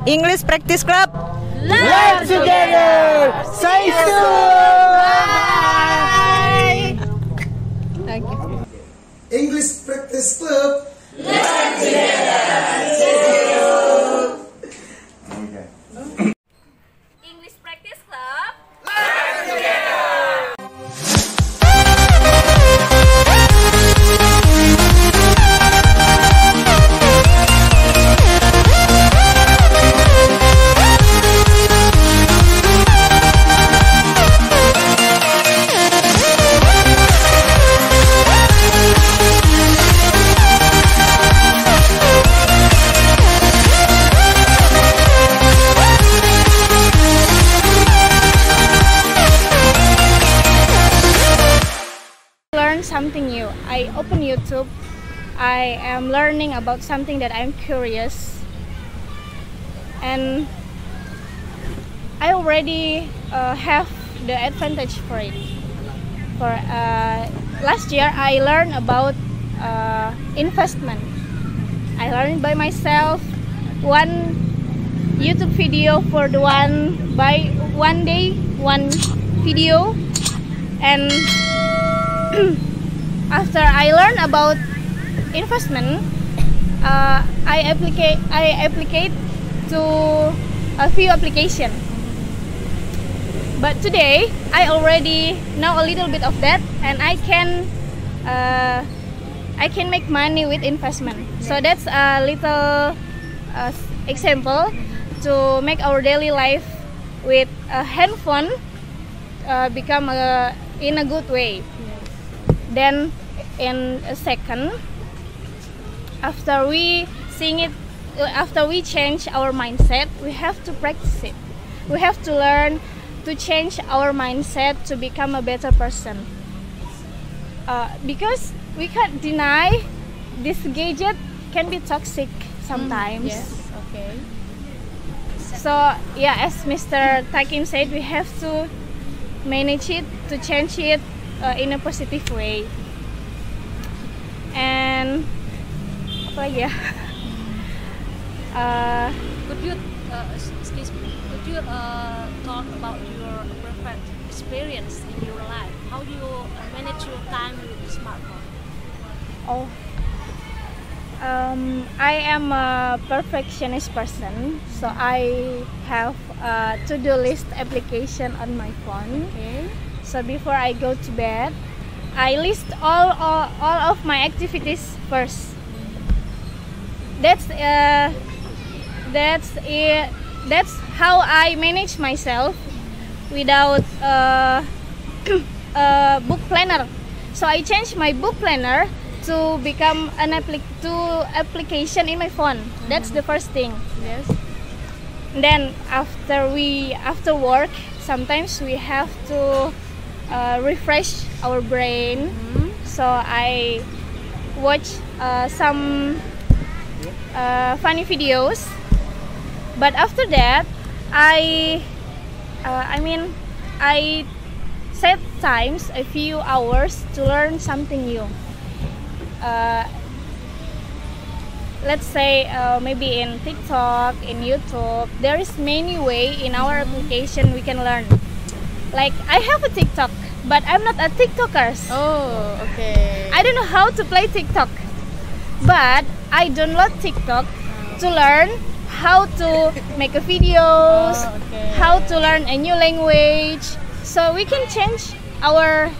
English Practice Club. Learn together. Say soon. Bye. English Practice Club. Learn together. English Practice Club. Learn together. Something new. I open YouTube. I am learning about something that I'm curious, and I already have the advantage for it. For last year, I learned about investment. I learned by myself. One YouTube video for the one day, one video, and after I learned about investment, I applicate to a few applications. But today I already know a little bit of that, and I can make money with investment. So that's a little example to make our daily life with a handphone become in a good way. Then in a second, after we change our mindset, we have to practice it. We have to learn to change our mindset to become a better person. Because we can't deny this gadget can be toxic sometimes. Yes, okay. So yeah, as Mr. Takim said, we have to manage it, to change it in a positive way. And apa lagi ya? Could you talk about your perfect experience in your life? How you manage your time with the smartphone? Oh, I am a perfectionist person, so I have a to-do list application on my phone. Okay. So before I go to bed, I list all of my activities first. That's how I manage myself without a book planner. So I changed my book planner to become an application in my phone. That's the first thing. Yes. Then after work, sometimes we have to refresh our brain. So I watch some funny videos. But after that, I set times a few hours to learn something new. Let's say maybe in TikTok, in YouTube, there is many way in our application we can learn. Like I have a TikTok, but I'm not a TikToker. Oh, okay. I don't know how to play TikTok, but I download TikTok to learn how to make a videos, how to learn a new language, so we can change our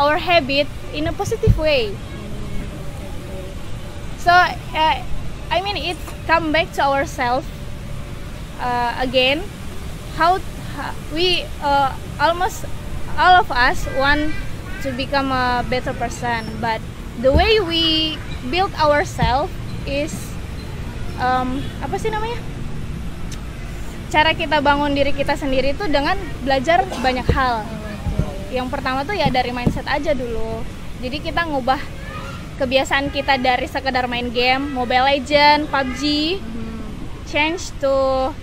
our habit in a positive way. So it come back to ourselves again. How we almost all of us want to become a better person, but the way we build ourselves is apa sih namanya? Cara kita bangun diri kita sendiri itu dengan belajar banyak hal. Yang pertama tuh ya dari mindset aja dulu. Jadi kita ngubah kebiasaan kita dari sekedar main game, Mobile Legends, PUBG, change to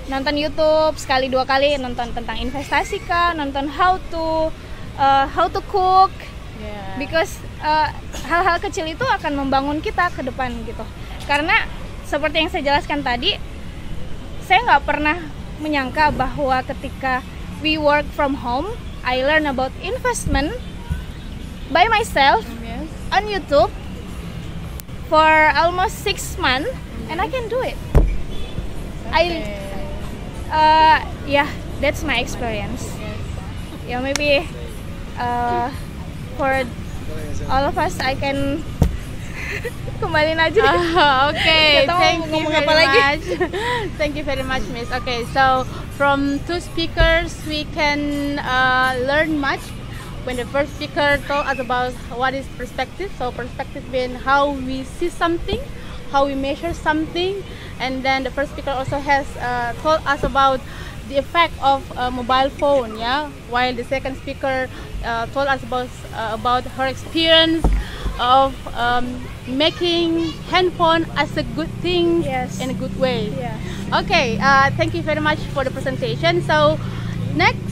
nonton YouTube sekali 2 kali, nonton tentang investasi kah, nonton how to cook, because hal-hal kecil itu akan membangun kita ke depan gitu. Karena seperti yang saya jelaskan tadi, saya nggak pernah menyangka bahwa ketika we work from home, I learn about investment by myself on YouTube for almost 6 months, and I can do it. Yeah, that's my experience. Yeah, maybe for all of us, I can kembaliin aja. Okay, Nggak tahu thank mau you ngomong very apa lagi. much. Thank you very much, Miss. Okay, so from 2 speakers, we can learn much. When the first speaker told us about what is perspective, so perspective means how we see something, how we measure something, and then the first speaker also has told us about the effect of a mobile phone, yeah. While the second speaker told us about her experience of making handphone as a good thing in a good way. Yeah. Okay, thank you very much for the presentation. So next,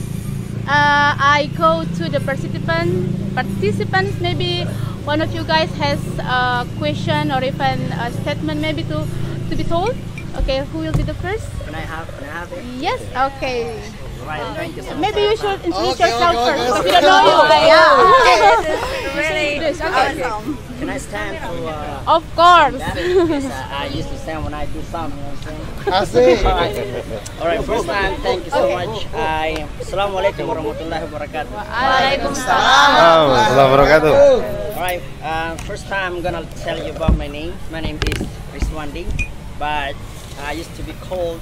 I go to the participants. Maybe one of you guys has a question or even a statement maybe to be told. Okay, who will be the first? Can I have it? Yes. Okay. Right, thank you so much. Maybe you should introduce yourself first. okay. If we don't know you. Really awesome. Can I stand for Of course. that? Because I used to stand when I do something, you know what I'm Asik. saying? Alright, first time, thank you so much. Assalamualaikum warahmatullahi wabarakatuh. Assalamualaikum wabarakatuh. Alright, first time I'm gonna tell you about my name. My name is Riswandi, but I used to be called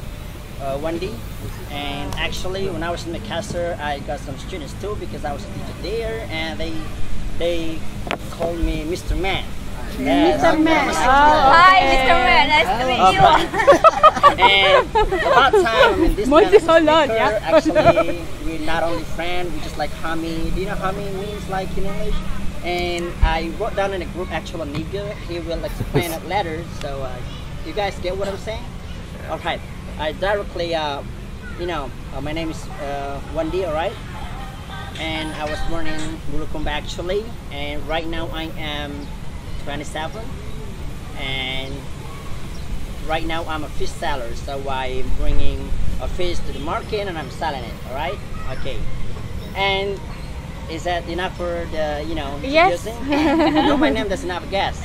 Wendy. And actually, when I was in Makassar, I got some students too because I was a teacher there, and they called me Mr. Man. Mr. Man. Hi, Mr. Man. Nice to meet you. And about time, I mean, this man is a Multi-holland, speaker. yeah. Actually, we're not only friends, we just like Hami. Do you know Hami means like in English? And I wrote down in a group, actual nigga. He will explain it later. So you guys get what I'm saying? Okay. I directly, my name is Wendy, alright? And I was born in Bulukumba actually, and right now I am 27, and right now I'm a fish seller, so I'm bringing a fish to the market and I'm selling it, alright? Okay. And is that enough for the, Yes. introducing? No, my name doesn't have a guess.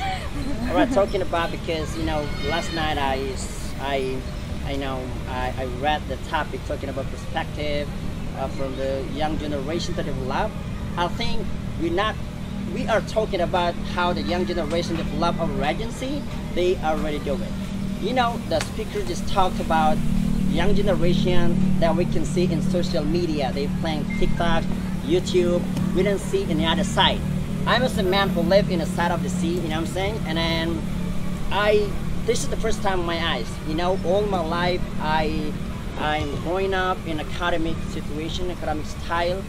Alright, talking about, because, last night I read the topic talking about perspective from the young generation to develop. I think we are talking about how the young generation develop our agency. They already do it. The speaker just talked about young generation that we can see in social media. They playing TikTok, YouTube. We don't see in the other side. I'm a man who live in the side of the sea, you know what I'm saying? And then this is the first time in my eyes. All my life I'm growing up in academic situation, academic style,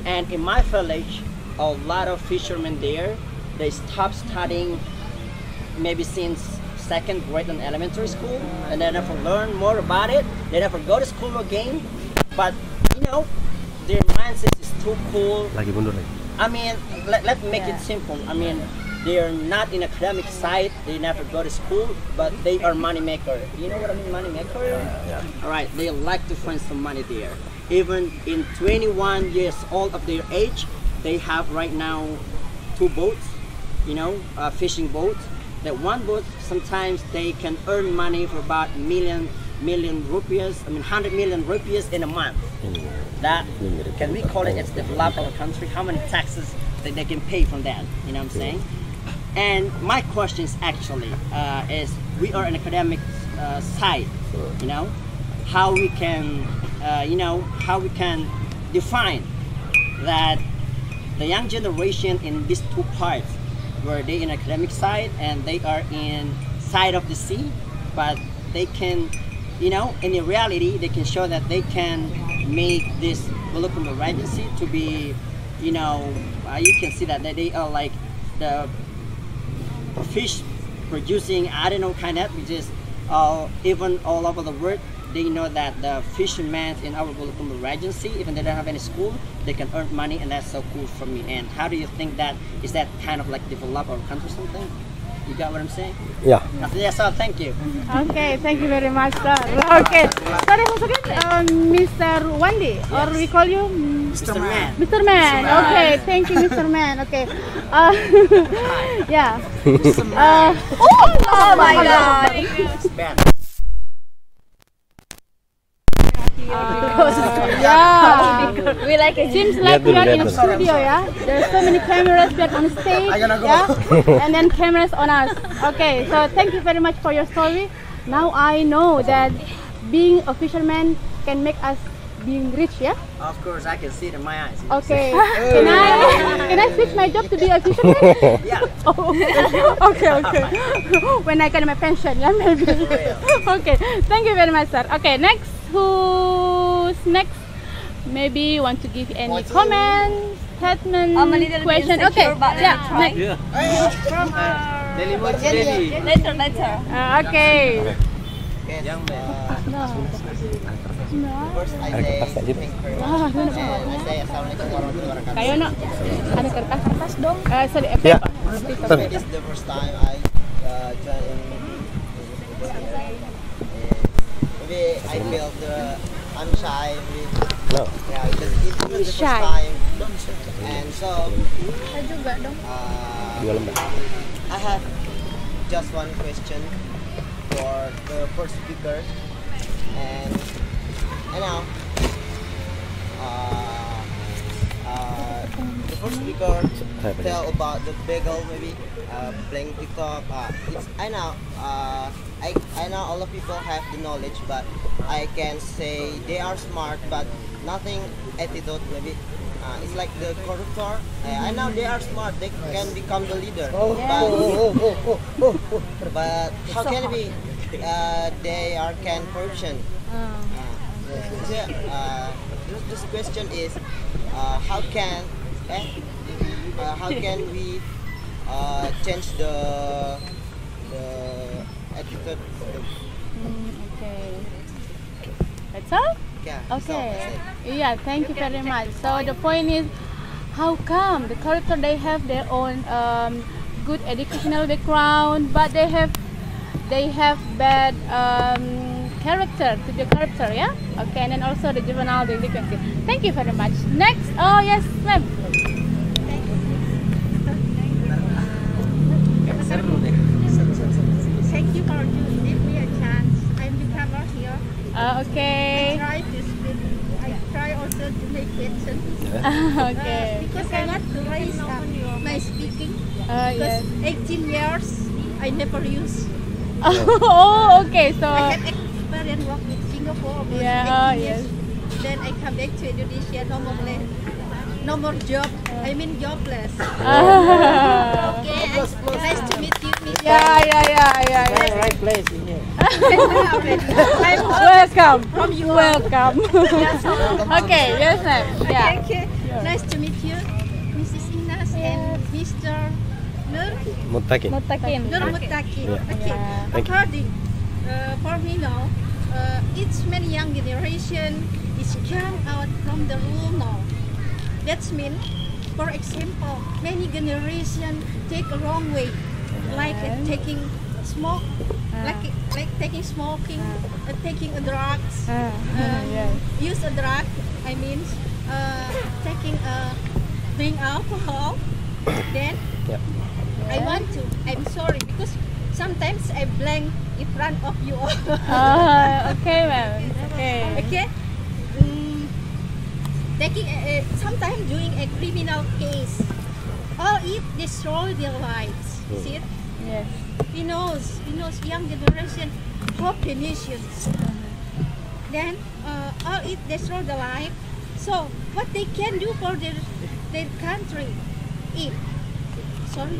and in my village, a lot of fishermen there, they stopped studying maybe since 2nd grade in elementary school, and they never learn more about it. They never go to school again, but their mindset is too cool. I mean, let's make it simple. I mean, they are not in academic side, they never go to school, but they are money maker. You know what I mean, money maker? Yeah. Alright, they like to find some money there. Even in 21 years old of their age, they have right now 2 boats, fishing boats. That one boat, sometimes they can earn money for about million rupees, 100 million rupees in a month. That, can we call it, it's developed our country, how many taxes that they can pay from that, you know what I'm saying? And my question is actually, is we are an academic side, how we can, define that the young generation in these 2 parts, where they in academic side and they are in side of the sea, but they can, in the reality, they can show that they can make this Bulukumba Regency to be, you can see that they are like the fish producing, I don't know, kind of, which is even all over the world, they know that the fishermen in our Bulukumba Regency, even though they don't have any school, they can earn money, and that's so cool for me. And how do you think that is that kind of like develop our country or something? You got what I'm saying? Yeah. Yes, sir. Thank you. Okay, thank you very much, sir. Okay, sorry, once again, Mr. Wandi, or we call you Mr. Man. Mr. Man. Okay, thank you, Mr. Man. Okay, yeah. Oh my God. Yeah. We like it. Seems like we are in a studio, yeah? There's so many cameras that on stage, yeah? And then cameras on us. Okay, so thank you very much for your story. Now I know that being a fisherman can make us being rich, yeah? Of course, I can see it in my eyes. Okay. Can I switch my job to be a fisherman? Yeah. Oh, okay. When I get my pension, yeah, maybe. Okay. Thank you very much, sir. Okay, next. Who's next? Maybe want to give any comments, statement, I'm a little bit question. insecure, Okay. but Yeah. let me Next. Later. Okay. First, I say thank you very much. And I say assalamualaikum warahmatullahi wabarakatuh. Kayo no? Ada kertas dong. Sorry. Yeah. This is the first time I join in. Maybe I feel I'm shy. No. Yeah, because it's the first Shy. time. And so I have just one question for the first speaker. And now the first speaker tell about the bagel, maybe playing TikTok. I know all of people have the knowledge, but I can say they are smart, but nothing attitude. Maybe it's like the corruptor. I know they are smart; they can become the leader. But how can it be? They are can corruption. This question is how can we change the attitude? Okay. That's all? Yeah. Okay. Yeah, thank you very much. So the point is, how come the character they have their own good educational background, but they have bad character to the character, yeah? Okay, and then also the juvenile delinquency. Thank you very much. Next, oh yes, ma'am. Thank you for giving me a chance. I'm the camera here. Okay. I try also to make questions. Okay. Because I want to raise up my speaking. Yes. Because 18 years I never use. Oh, okay. So. I have experience work with Singapore about 18 years. Then I come back to Indonesia, no more job. I mean jobless. Okay, nice to meet you, Miss. Yeah. Right place in here. Welcome. From you. Welcome. Okay, yes, ma'am. Yeah. Okay. Nice to meet you, Mrs. Inas and Mr. Nur Mutakin. Nur Mutakin. Yeah. Okay. Thank you. According for me now, it's many young generation is come out from the rule now. That's mean, for example, many generation take a wrong way, like taking smoke, like taking smoking, taking a drugs, use a drug. I mean, taking drink alcohol. Then I want to. I'm sorry because sometimes I blank in front of you all. Okay, ma'am. Okay. Okay. Taking sometimes doing a criminal case, all it destroy their lives. See it? Yes. He knows young generation hope Tunisians. Then all it destroy the life. So what they can do for their country? If sorry,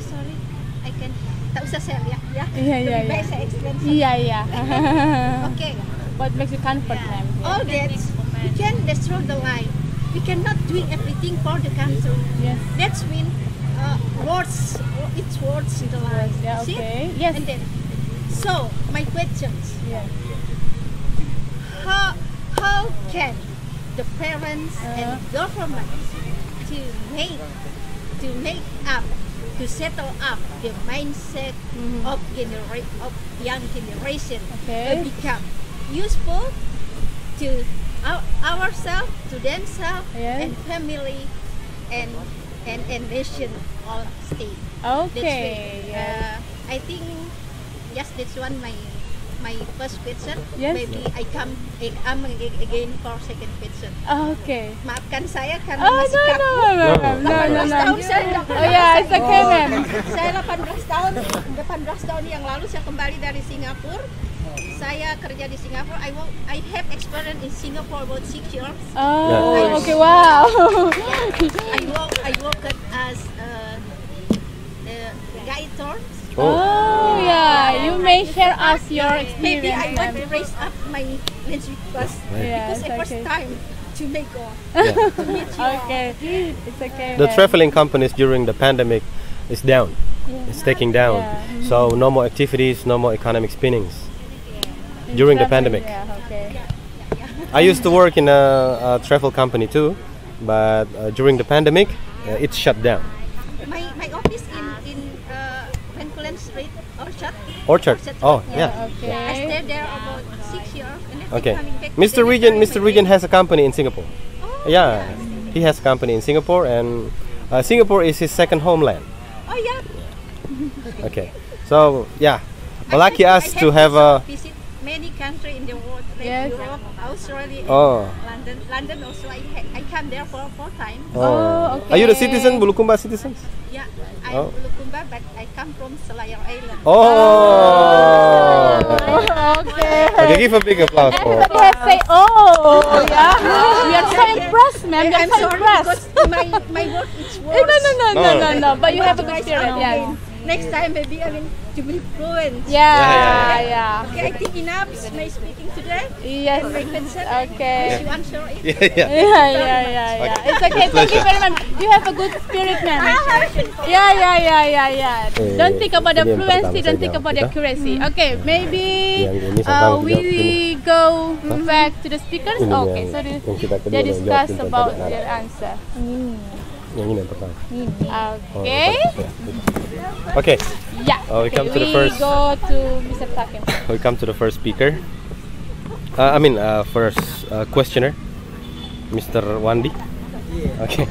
I can. Tak usah share ya. Yeah. Baik saya explain. Yeah. Okay. What makes you comfort them? All that we can destroy the life. We cannot do everything for the country. Yes. That's mean words. It's words in the life. Yeah. See? Okay. Yes. And then, so my questions. Yeah. how can the parents and government to make up, to settle up the mindset of young generation to become useful to ourselves, to themselves, and family, and nation or state. Okay. I think yes, that's one my first question. Yes. Maybe I come again for second question. Okay. Maafkan saya karena Oh, masih no, kaku. no, no, no, no, 18 no. tahun saya Oh yeah, it's okay, ma'am. Saya 18 tahun yang lalu saya kembali dari Singapura. Saya kerja di Singapura. I have experience in Singapore about 6 years. Oh, okay, wow. I worked as guide tour. Oh yeah, you may share us your Maybe experience. I want to raise up my language class Yeah, because it's it was okay. time to make go. Yeah. To meet you all. Okay, it's okay. The ma'am. traveling companies during the pandemic is down. It's taking down. Yeah. So no more activities, no more economic spinnings during the pandemic. Yeah, okay. I used to work in a travel company too, but during the pandemic, it shut down. My office in Bencoolen Street, Orchard. Oh, yeah. Okay. I stayed there about 6 years and then Okay. coming back. Mr. Regent has a company in Singapore. Oh, Yeah, he has a company in Singapore, and Singapore is his second homeland. Oh yeah. Okay, so yeah, lucky I us to have a. visit many countries in the world, like Yes. Europe, Australia, Oh. London. London also. I come there for 4 times. Oh, okay. Are you the citizen, Bulukumba citizens? Yeah, I'm Oh. Bulukumba, but I come from Selayar Island. Oh. Okay. Okay, give a big applause for. Everybody has say, oh, yeah. We are so impressed, ma'am. We are I'm so sorry impressed. because my work is Eh, worse. no. But you have a good Guys, spirit, yeah. again. Next time maybe I mean to be fluent. Yeah. Okay, I think enough is my speaking today. Yes. My concern. Okay. You answer it. Yeah. Yeah. It's okay. Thank you very much. You have a good spirit, ma'am. Yeah. Don't think about the Ini yang fluency. pertama Don't saya think jawab about the kita. accuracy. Okay, maybe Yang ini saya we jawab ini. go back to the speakers. Ini Okay, yang- so yang kita kedua they yang discuss jawab tentang about tadi. their answer. Yang ini yang pertama. Okay. Okay, Yeah. we come to the we first- go to Mr. Takim. we come to the first speaker. First questioner, Mr. Wandi. Okay.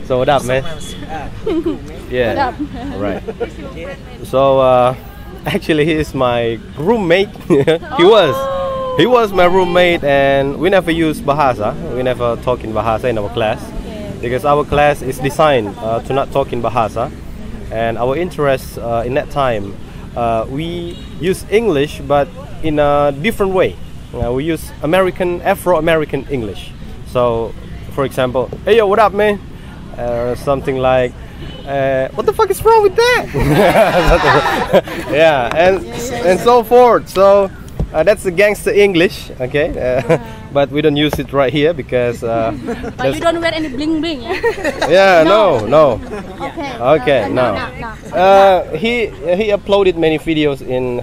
So what up, man? Yeah. Right. So actually, he is my roommate. He was my roommate, and we never use Bahasa. We never talk in Bahasa in our class because our class is designed to not talk in Bahasa, and our interest in that time we use English, but in a different way. We use Afro-American English. So, for example, hey yo, what up, man? Or something like, what the fuck is wrong with that? Yeah, and so forth. So that's the gangster English, okay? But we don't use it right here because. But you don't wear any bling bling, Yeah, yeah? no. Okay, no. No. He uploaded many videos in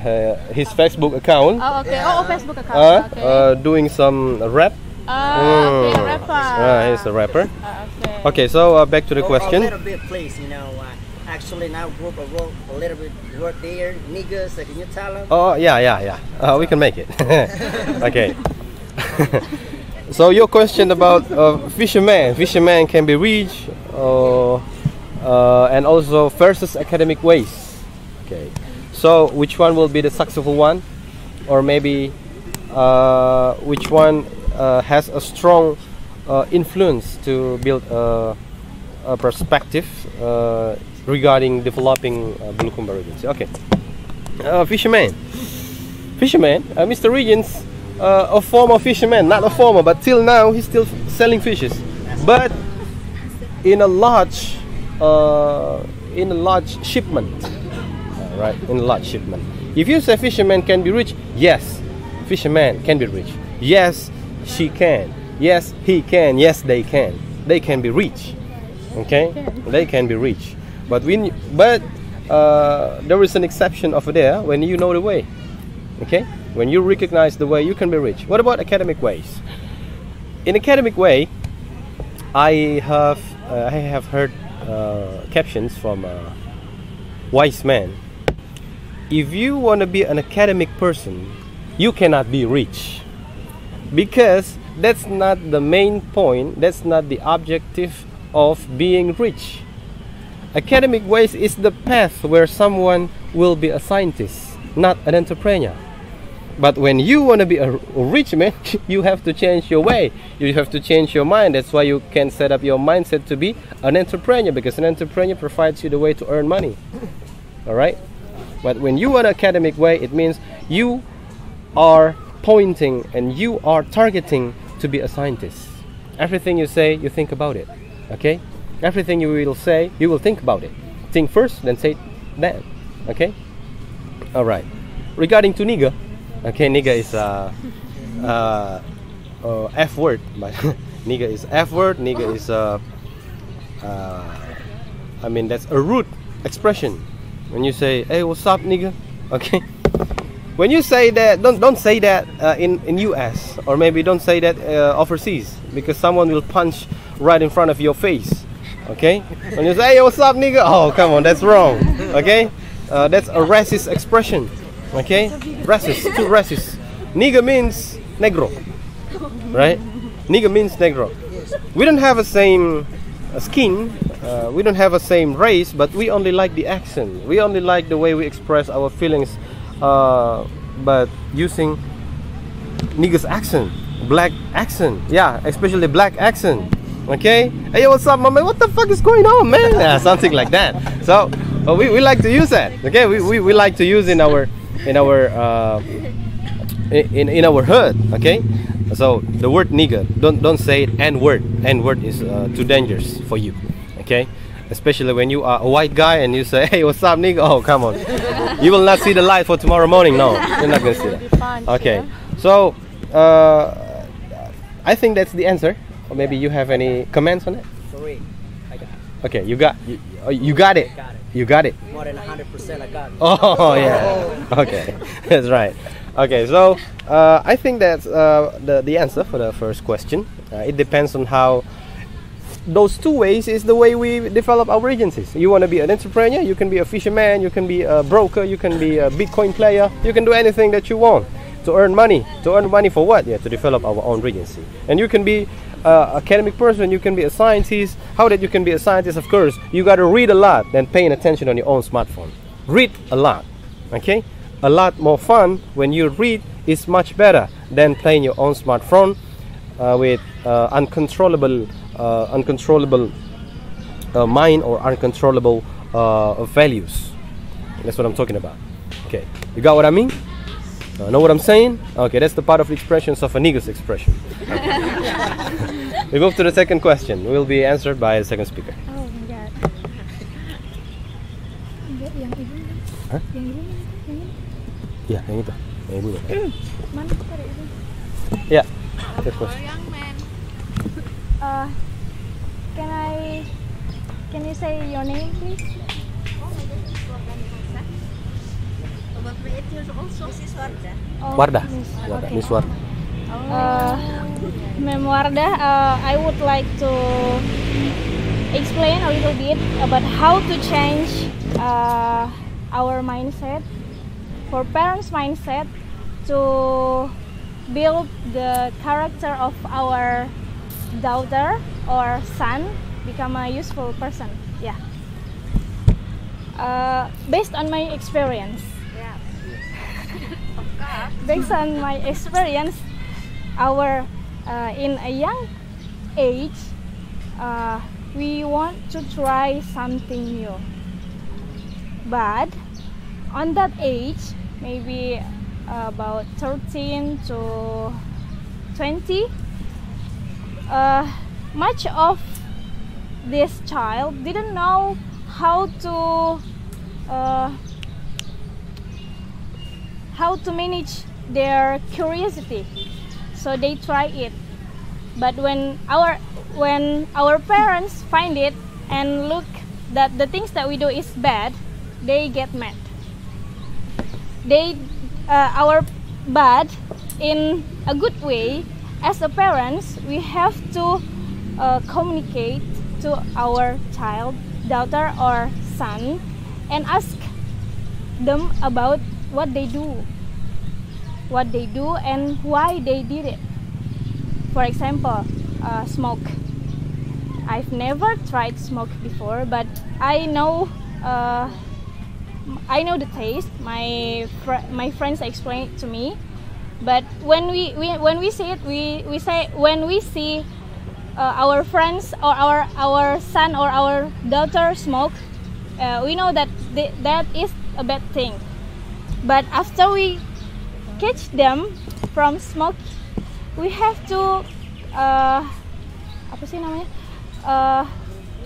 his Facebook account. Oh, okay. Oh, Facebook account. Okay. Doing some rap. Okay, rapper. He's a rapper. Okay. Okay, so back to the A question. little bit, please. Actually, in our group, I wrote a little bit word there. Niggas, can you tell them? Oh, yeah. We can make it. Okay. So your question about fisherman. Fisherman can be reached, and also versus academic ways. Okay. So which one will be the successful one, or maybe which one has a strong influence to build a perspective regarding developing Bulukumba Regency? Okay. Fisherman, Mr. Regents, a former fisherman, not a former, but till now he's still selling fishes, but in a large shipment, right? In a large shipment. If you say fisherman can be rich, yes, fisherman can be rich. Yes, she can. Yes, he can. Yes, they can. They can be rich. Okay, they can be rich. But there is an exception over there when you know the way. Okay, When you recognize the way, you can be rich. What about academic ways? In academic way, I have heard captions from wise men. If you want to be an academic person, you cannot be rich, because that's not the main point. That's not the objective of being rich. Academic ways is the path where someone will be a scientist, not an entrepreneur. But when you want to be a rich man, you have to change your way. You have to change your mind. That's why you can set up your mindset to be an entrepreneur, because an entrepreneur provides you the way to earn money. All right? But when you want an academic way, it means you are pointing and you are targeting to be a scientist. Everything you say, you think about it. Okay? Everything you will say, you will think about it. Think first, then say then. Okay? All right. Regarding to nigga, okay, nigga is F word, but nigga is F word. Nigga is I mean, that's a rude expression. When you say, "Hey, what's up, nigga?" Okay. When you say that, don't say that in US, or maybe don't say that overseas, because someone will punch right in front of your face. Okay. When you say, "Hey, what's up, nigga?" Oh, come on, that's wrong. Okay. That's a racist expression. Okay. Racist, too racist. Nigga means negro, right? Nigga means negro. We don't have the same skin. We don't have the same race, but we only like the accent. We only like the way we express our feelings, but using nigga's accent, black accent, yeah, especially black accent. Okay, hey, what's up, my man? What the fuck is going on, man? Yeah, something like that. So we like to use that. Okay, we like to use in our hood. Okay, so the word nigga, don't say it N-word. N-word is too dangerous for you. Okay, especially when you are a white guy and you say, "Hey, what's up, nigga?" Oh, come on, you will not see the light for tomorrow morning. No, you're not gonna see that. Okay, so I think that's the answer. Or maybe you have any comments on it? Sorry, I got it. Okay, you got it. You got it. More than 100% I got it. Oh yeah. Okay, that's right. Okay, so I think that's the answer for the first question. It depends on how. Those two ways is the way we develop our agencies. You want to be an entrepreneur, you can be a fisherman, you can be a broker, you can be a Bitcoin player, you can do anything that you want to earn money. To earn money for what? Yeah, to develop our own agency. And you can be an academic person, you can be a scientist. How that you can be a scientist? Of course, you got to read a lot than paying attention on your own smartphone. Read a lot, okay? A lot more fun when you read is much better than playing your own smartphone with uncontrollable mind or uncontrollable values. That's what I'm talking about. Okay, you got what I mean? Know what I'm saying? Okay, that's the part of the expressions of a nigga's expression. Okay. We move to the second question. Will be answered by the second speaker. Oh my god. Yang ibu. Hah? Yang ibu. Iya, yang itu. Yang ibu. Mana tadi ibu? Yeah. Good question. Can you say your name, please? Wardah. Okay. Miss Wardah. Ma'am Wardah, I would like to explain a little bit about how to change our mindset, for parents' mindset, to build the character of our daughter or son become a useful person. Yeah. Based on my experience. Yeah. Based on my experience, our in a young age, we want to try something new. But on that age, maybe about 13 to 20, much of this child didn't know how to manage their curiosity, so they try it. But when our parents find it and look that the things that we do is bad, they get mad. but in a good way, as a parents, we have to communicate to our child, daughter or son, and ask them about what they do and why they did it. For example, smoke. I've never tried smoke before, but I know the taste. My friends explain it to me. But when we see it, we say when we see our friends or our son or our daughter smoke, we know that that is a bad thing. But after we catch them from smoke, we have to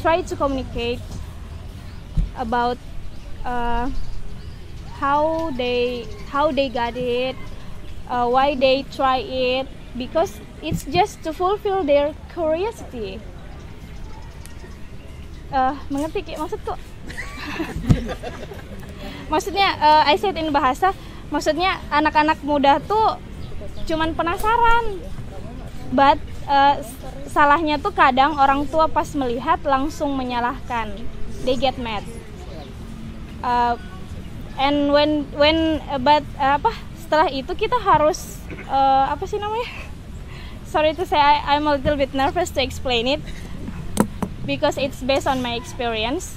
try to communicate about how they got it, why they try it, because it's just to fulfill their curiosity. Mengerti Ki maksudku? Maksudnya I said in bahasa, maksudnya anak-anak muda tuh cuman penasaran. But salahnya tuh kadang orang tua pas melihat langsung menyalahkan. They get mad. And setelah itu kita harus sorry to say I'm a little bit nervous to explain it because it's based on my experience.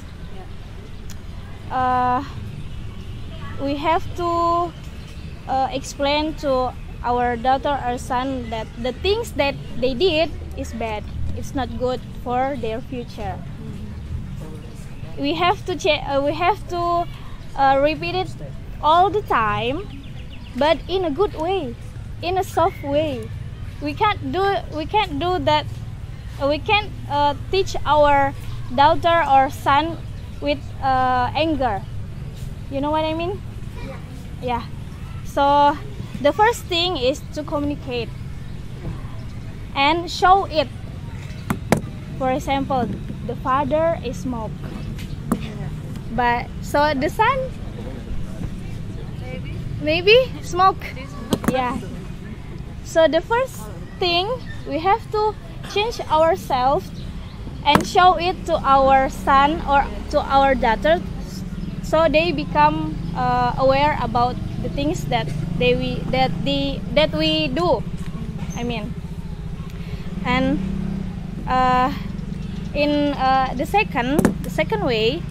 We have to explain to our daughter or son that the things that they did is bad. It's not good for their future. We have to repeat it all the time, but in a good way, in a soft way. We can't do that. We can't teach our daughter or son with anger. You know what I mean? Yeah. So the first thing is to communicate and show it. For example, the father is smoke, but so the son maybe smoke. Yeah. So the first thing we have to change ourselves and show it to our son or to our daughter, so they become aware about the things that we do. I mean, and in the second way,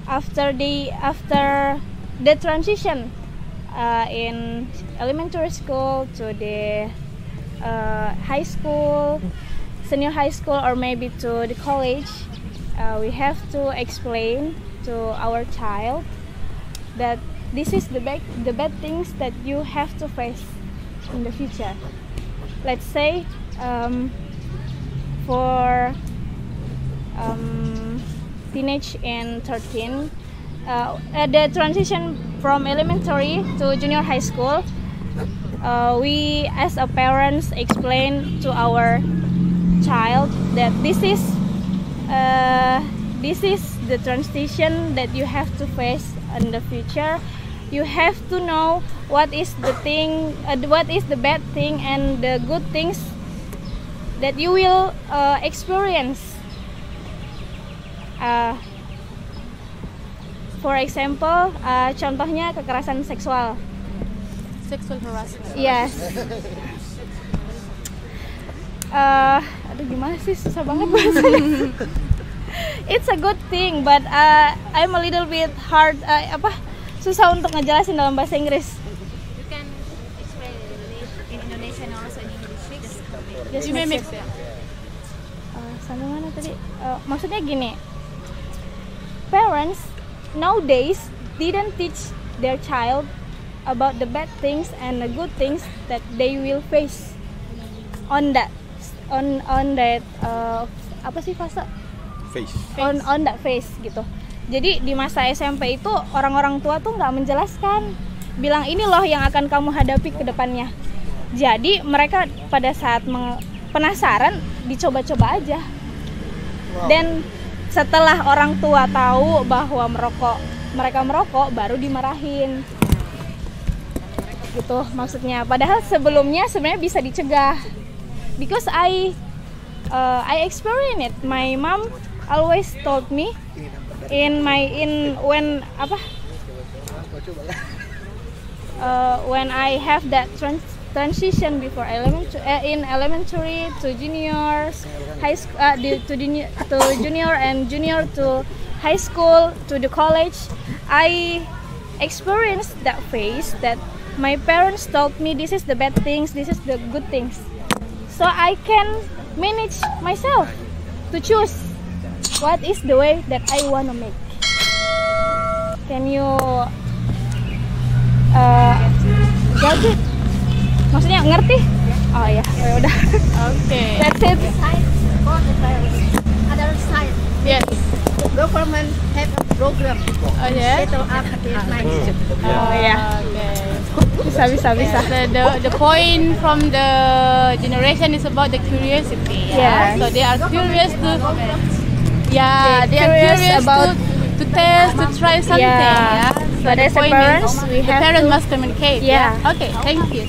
after the transition in elementary school to the high school, senior high school, or maybe to the college, we have to explain to our child that this is the bad things that you have to face in the future. Let's say for teenage and 13, the transition from elementary to junior high school, we as a parents explain to our child that this is the transition that you have to face in the future. You have to know what is the thing, what is the bad thing and the good things that you will experience. For example, contohnya kekerasan seksual. Sexual harassment. Yes. Aduh gimana sih, susah banget bahasanya. It's a good thing, but I'm a little bit hard. Susah untuk ngejelasin dalam bahasa Inggris. You can explain in Indonesian and also in English. Just mix ya. Sampai mana tadi? Maksudnya gini. Parents nowadays didn't teach their child about the bad things and the good things that they will face on that fase on that phase gitu. Jadi di masa SMP itu orang-orang tua tuh nggak menjelaskan, bilang ini loh yang akan kamu hadapi ke depannya. Jadi mereka pada saat penasaran dicoba-coba aja. Dan setelah orang tua tahu bahwa merokok mereka merokok baru dimarahin. Gitu maksudnya. Padahal sebelumnya sebenarnya bisa dicegah. Because I experienced it. My mom always told me when I have that transition before elementary to juniors, high school, to junior and junior to high school to the college, I experienced that phase that my parents told me this is the bad things, this is the good things. So I can manage myself to choose what is the way that I want to make. Can you get it? Maksudnya ngerti? Oh ya, udah. Okay. That's it. For the parents. Other side, Yes. the government have a program. Oh yeah. Settle up this night. Oh ya, Okay. bisa. So the point from the generation is about the curiosity. Yes. So they are curious to. They're They are curious curious about- to test, to try something. Yeah. Yeah. So But the as a point is parents, we the have parents to- must communicate. Yeah. Okay. Thank you.